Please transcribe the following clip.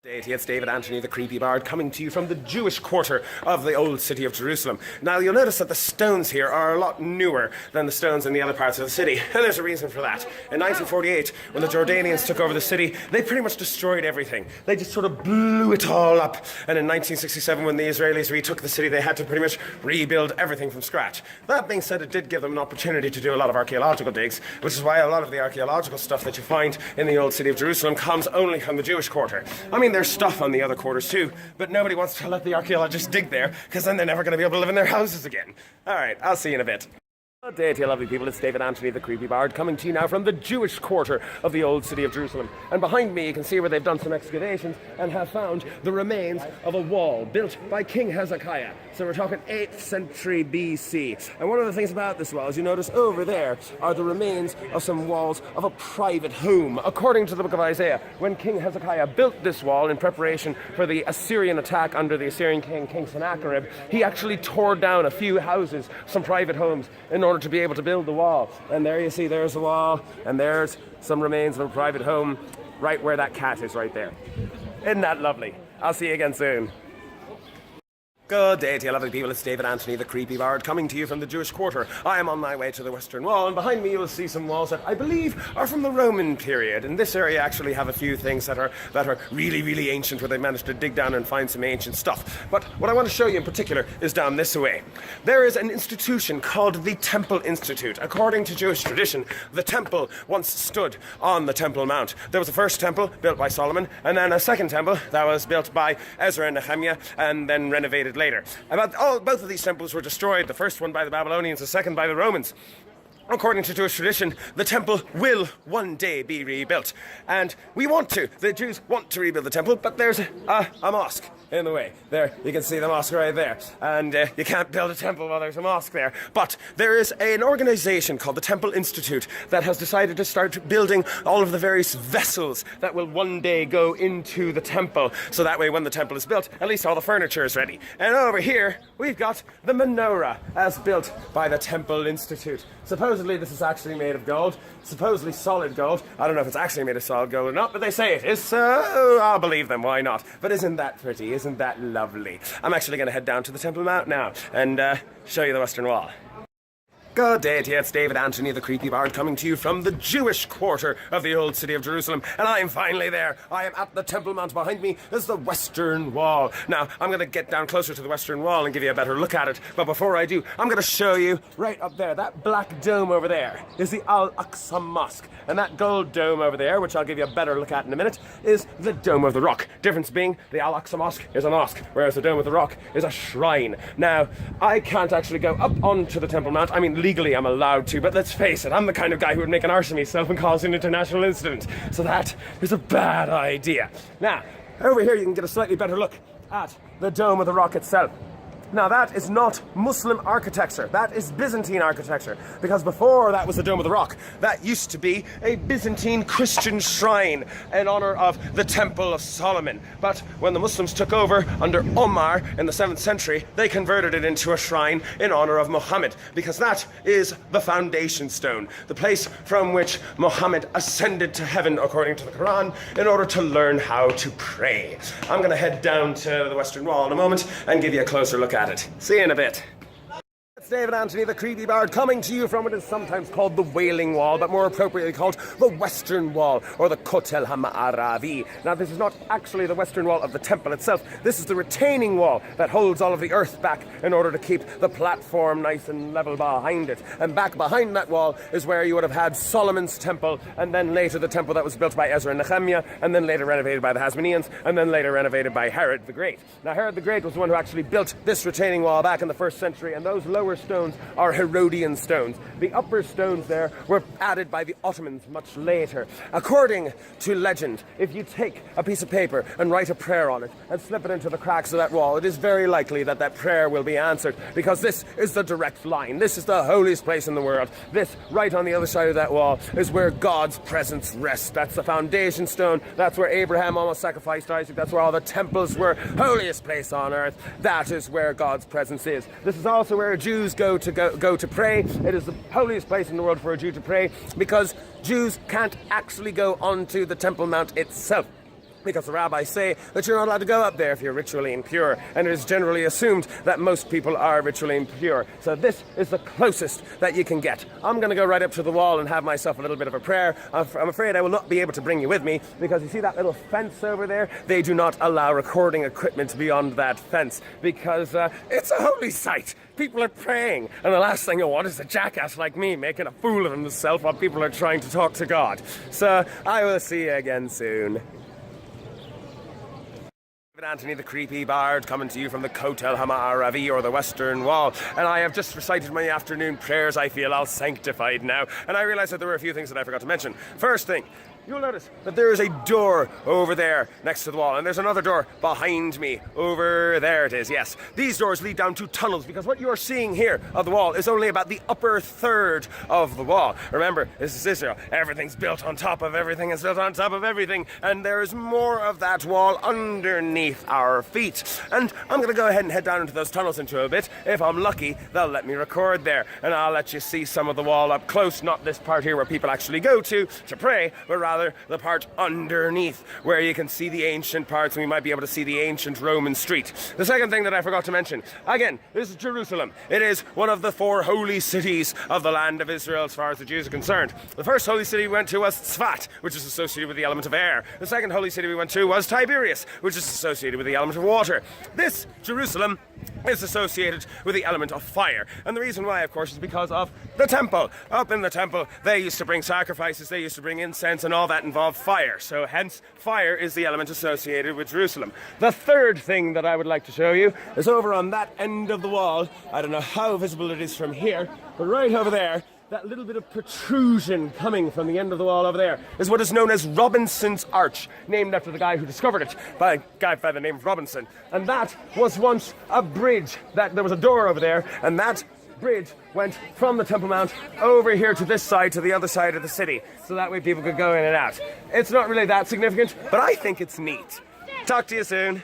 It's David Anthony, the creepy bard, coming to you from the Jewish quarter of the old city of Jerusalem. Now, you'll notice that the stones here are a lot newer than the stones in the other parts of the city, and there's a reason for that. In 1948, when the Jordanians took over the city, they pretty much destroyed everything. They just sort of blew it all up, and in 1967, when the Israelis retook the city, they had to pretty much rebuild everything from scratch. That being said, it did give them an opportunity to do a lot of archaeological digs, which is why a lot of the archaeological stuff that you find in the old city of Jerusalem comes only from the Jewish quarter. I mean, there's stuff on the other quarters too, but nobody wants to let the archaeologists dig there, because then they're never going to be able to live in their houses again. Alright, I'll see you in a bit. Good day to you lovely people, it's David Anthony, the creepy bard, coming to you now from the Jewish quarter of the old city of Jerusalem. And behind me you can see where they've done some excavations and have found the remains of a wall built by King Hezekiah. So we're talking 8th century BC. And one of the things about this wall is you notice over there are the remains of some walls of a private home. According to the book of Isaiah, when King Hezekiah built this wall in preparation for the Assyrian attack under the Assyrian king, King Sennacherib, he actually tore down a few houses, some private homes, in order to be able to build the wall. And there you see there's the wall, and there's some remains of a private home right where that cat is right there. Isn't that lovely? I'll see you again soon. Good day to you lovely people, it's David Anthony, the creepy bard, coming to you from the Jewish quarter. I am on my way to the Western Wall, and behind me you will see some walls that I believe are from the Roman period. In this area actually have a few things that are really, really ancient, where they managed to dig down and find some ancient stuff. But what I want to show you in particular is down this way. There is an institution called the Temple Institute. According to Jewish tradition, the temple once stood on the Temple Mount. There was a first temple built by Solomon, and then a second temple that was built by Ezra and Nehemiah, and then renovated later. Both of these temples were destroyed, the first one by the Babylonians, the second by the Romans. According to Jewish tradition, the temple will one day be rebuilt. And the Jews want to rebuild the temple, but there's a mosque in the way. There, you can see the mosque right there. And you can't build a temple while there's a mosque there. But there is an organization called the Temple Institute that has decided to start building all of the various vessels that will one day go into the temple. So that way, when the temple is built, at least all the furniture is ready. And over here, we've got the menorah, as built by the Temple Institute. Supposedly, this is actually made of gold. Supposedly solid gold. I don't know if it's actually made of solid gold or not, but they say it is, so I'll believe them, why not? But isn't that pretty? Isn't that lovely? I'm actually going to head down to the Temple Mount now and show you the Western Wall. Good day to you, it's David Anthony, the creepy bard, coming to you from the Jewish quarter of the old city of Jerusalem, and I'm finally there. I am at the Temple Mount. Behind me is the Western Wall. Now, I'm going to get down closer to the Western Wall and give you a better look at it, but before I do, I'm going to show you right up there, that black dome over there is the Al-Aqsa Mosque, and that gold dome over there, which I'll give you a better look at in a minute, is the Dome of the Rock. Difference being, the Al-Aqsa Mosque is a mosque, whereas the Dome of the Rock is a shrine. Now, I can't actually go up onto the Temple Mount. I mean, legally I'm allowed to, but let's face it, I'm the kind of guy who would make an arse of himself and cause an international incident. So that is a bad idea. Now, over here you can get a slightly better look at the Dome of the Rock itself. Now that is not Muslim architecture, that is Byzantine architecture, because before that was the Dome of the Rock, that used to be a Byzantine Christian shrine in honor of the Temple of Solomon. But when the Muslims took over under Omar in the 7th century, they converted it into a shrine in honor of Muhammad, because that is the foundation stone, the place from which Muhammad ascended to heaven according to the Quran in order to learn how to pray. I'm going to head down to the Western Wall in a moment and give you a closer look at it. See you in a bit. It's David Anthony, the creepy bard, coming to you from what is sometimes called the Wailing Wall, but more appropriately called the Western Wall, or the Kotel HaMa'aravi. Now, this is not actually the Western Wall of the temple itself. This is the retaining wall that holds all of the earth back in order to keep the platform nice and level behind it. And back behind that wall is where you would have had Solomon's temple, and then later the temple that was built by Ezra and Nehemiah, and then later renovated by the Hasmoneans, and then later renovated by Herod the Great. Now, Herod the Great was the one who actually built this retaining wall back in the 1st century, and those lower stones are Herodian stones. The upper stones there were added by the Ottomans much later. According to legend, if you take a piece of paper and write a prayer on it and slip it into the cracks of that wall, it is very likely that that prayer will be answered, because this is the direct line. This is the holiest place in the world. This, right on the other side of that wall, is where God's presence rests. That's the foundation stone. That's where Abraham almost sacrificed Isaac. That's where all the temples were. Holiest place on earth. That is where God's presence is. This is also where Jews go to pray. It is the holiest place in the world for a Jew to pray, because Jews can't actually go onto the Temple Mount itself. because the rabbis say that you're not allowed to go up there if you're ritually impure, and it is generally assumed that most people are ritually impure. So this is the closest that you can get. I'm going to go right up to the wall and have myself a little bit of a prayer. I'm afraid I will not be able to bring you with me, because you see that little fence over there? They do not allow recording equipment beyond that fence, because it's a holy site. People are praying, and the last thing you want is a jackass like me making a fool of himself while people are trying to talk to God. So I will see you again soon. Anthony the Creepy Bard, coming to you from the Kotel Hamaravi, or the Western Wall, and I have just recited my afternoon prayers. I feel all sanctified now, and I realised that there were a few things that I forgot to mention. First thing, you'll notice that there is a door over there next to the wall, and there's another door behind me. Over there it is, yes. These doors lead down to tunnels, because what you're seeing here of the wall is only about the upper third of the wall. Remember, this is Israel. Everything's built on top of everything, it's built on top of everything, and there's more of that wall underneath our feet. And I'm going to go ahead and head down into those tunnels into a bit. If I'm lucky, they'll let me record there, and I'll let you see some of the wall up close, not this part here where people actually go to pray, but rather the part underneath where you can see the ancient parts, and we might be able to see the ancient Roman street. The second thing that I forgot to mention, again, this is Jerusalem. It is one of the 4 holy cities of the land of Israel as far as the Jews are concerned. The first holy city we went to was Tzfat, which is associated with the element of air. The second holy city we went to was Tiberias, which is associated with the element of water. This Jerusalem is associated with the element of fire. And the reason why, of course, is because of the temple. Up in the temple, they used to bring sacrifices, they used to bring incense, and all that involved fire. So hence, fire is the element associated with Jerusalem. The third thing that I would like to show you is over on that end of the wall. I don't know how visible it is from here, but right over there, that little bit of protrusion coming from the end of the wall over there is what is known as Robinson's Arch, named after the guy who discovered it, by a guy by the name of Robinson. And that was once a bridge. There was a door over there, and that bridge went from the Temple Mount over here to this side, to the other side of the city, so that way people could go in and out. It's not really that significant, but I think it's neat. Talk to you soon.